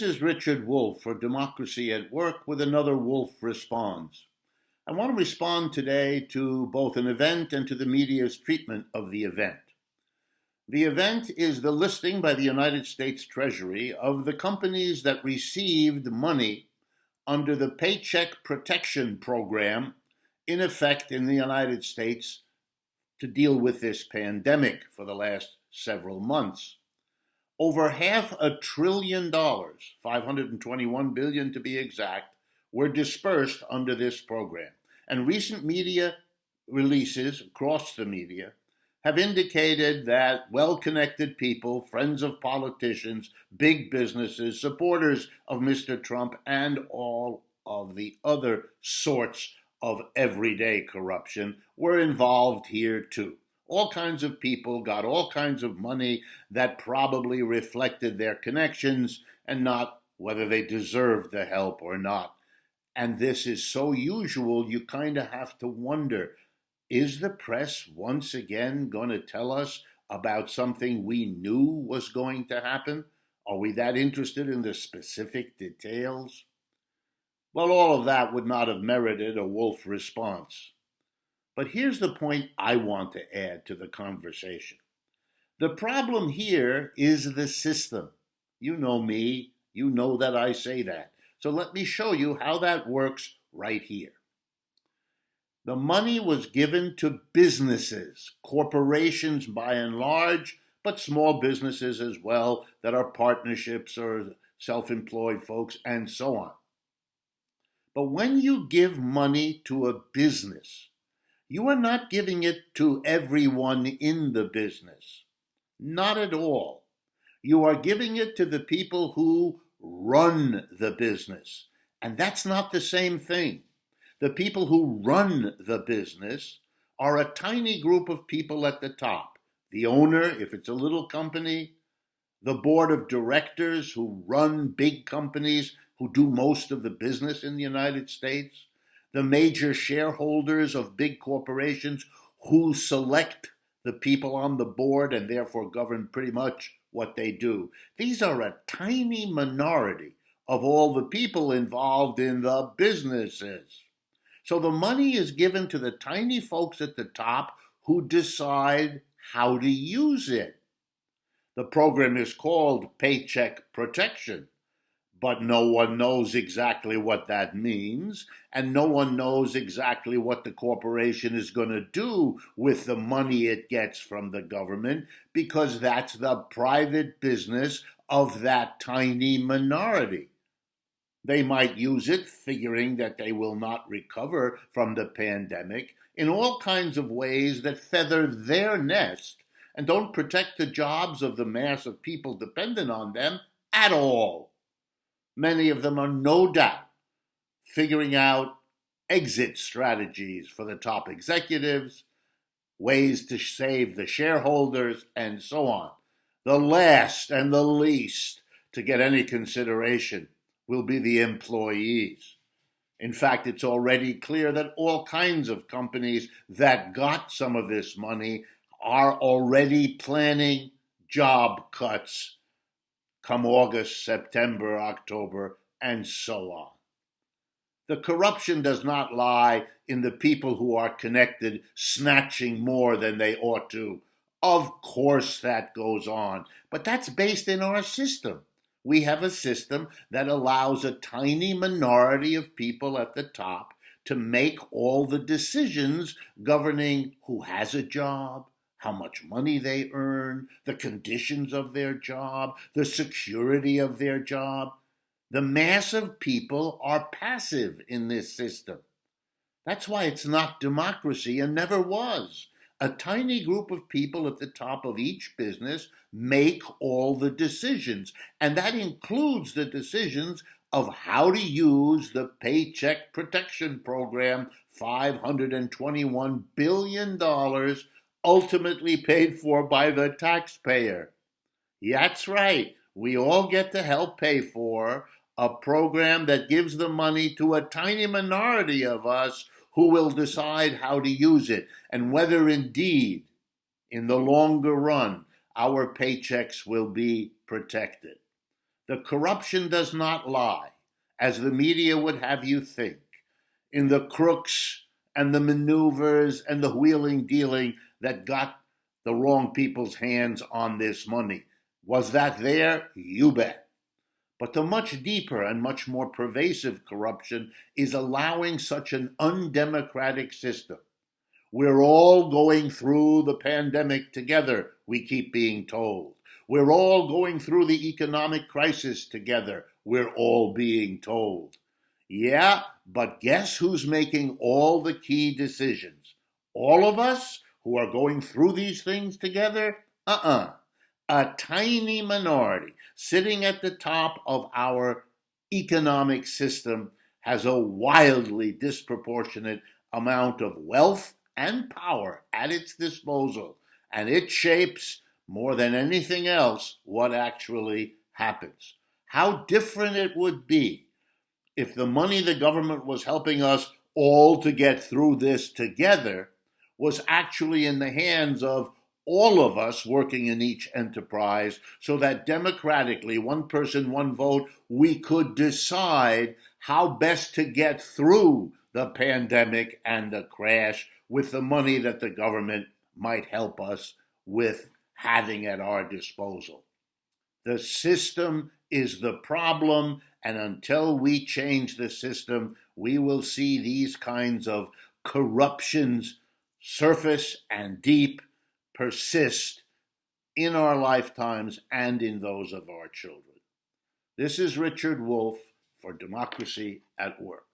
This is Richard Wolff for Democracy at Work with another Wolff Responds. I want to respond today to both an event and to the media's treatment of the event. The event is the listing by the United States Treasury of the companies that received money under the Paycheck Protection Program in effect in the United States to deal with this pandemic for the last several months. Over $500 billion, $521 billion to be exact, were dispersed under this program. And recent media releases across the media have indicated that well-connected people, friends of politicians, big businesses, supporters of Mr. Trump, and all of the other sorts of everyday corruption were involved here too. All kinds of people got all kinds of money that probably reflected their connections and not whether they deserved the help or not. And this is so usual, you kind of have to wonder, is the press once again going to tell us about something we knew was going to happen? Are we that interested in the specific details? Well, all of that would not have merited a Wolff response. But here's the point I want to add to the conversation. The problem here is the system. You know me. You know that I say that. So let me show you how that works right here. The money was given to businesses, corporations by and large, but small businesses as well that are partnerships or self-employed folks and so on. But when you give money to a business, you are not giving it to everyone in the business. Not at all. You are giving it to the people who run the business. And that's not the same thing. The people who run the business are a tiny group of people at the top. The owner, if it's a little company, the board of directors who run big companies who do most of the business in the United States, the major shareholders of big corporations who select the people on the board and therefore govern pretty much what they do. These are a tiny minority of all the people involved in the businesses. So the money is given to the tiny folks at the top who decide how to use it. The program is called Paycheck Protection. But no one knows exactly what that means, and no one knows exactly what the corporation is going to do with the money it gets from the government, because that's the private business of that tiny minority. They might use it figuring that they will not recover from the pandemic in all kinds of ways that feather their nest and don't protect the jobs of the mass of people dependent on them at all. Many of them are no doubt figuring out exit strategies for the top executives, ways to save the shareholders, and so on. The last and the least to get any consideration will be the employees. In fact, it's already clear that all kinds of companies that got some of this money are already planning job cuts come August, September, October, and so on. The corruption does not lie in the people who are connected snatching more than they ought to. Of course that goes on, but that's based in our system. We have a system that allows a tiny minority of people at the top to make all the decisions governing who has a job, how much money they earn, the conditions of their job, the security of their job. The mass of people are passive in this system. That's why it's not democracy and never was. A tiny group of people at the top of each business make all the decisions, and that includes the decisions of how to use the Paycheck Protection Program, $521 billion, ultimately paid for by the taxpayer. That's right. We all get to help pay for a program that gives the money to a tiny minority of us who will decide how to use it and whether indeed, in the longer run, our paychecks will be protected. The corruption does not lie, as the media would have you think, in the crooks and the maneuvers and the wheeling dealing that got the wrong people's hands on this money. Was that there? You bet. But the much deeper and much more pervasive corruption is allowing such an undemocratic system. We're all going through the pandemic together, we keep being told. We're all going through the economic crisis together, we're all being told. Yeah, but guess who's making all the key decisions? All of us who are going through these things together? A tiny minority sitting at the top of our economic system has a wildly disproportionate amount of wealth and power at its disposal, and it shapes more than anything else what actually happens. How different it would be if the money the government was helping us all to get through this together was actually in the hands of all of us working in each enterprise, so that democratically, one person, one vote, we could decide how best to get through the pandemic and the crash with the money that the government might help us with having at our disposal. The system is the problem, and until we change the system, we will see these kinds of corruptions surface and deep persist in our lifetimes and in those of our children. This is Richard Wolff for Democracy at Work.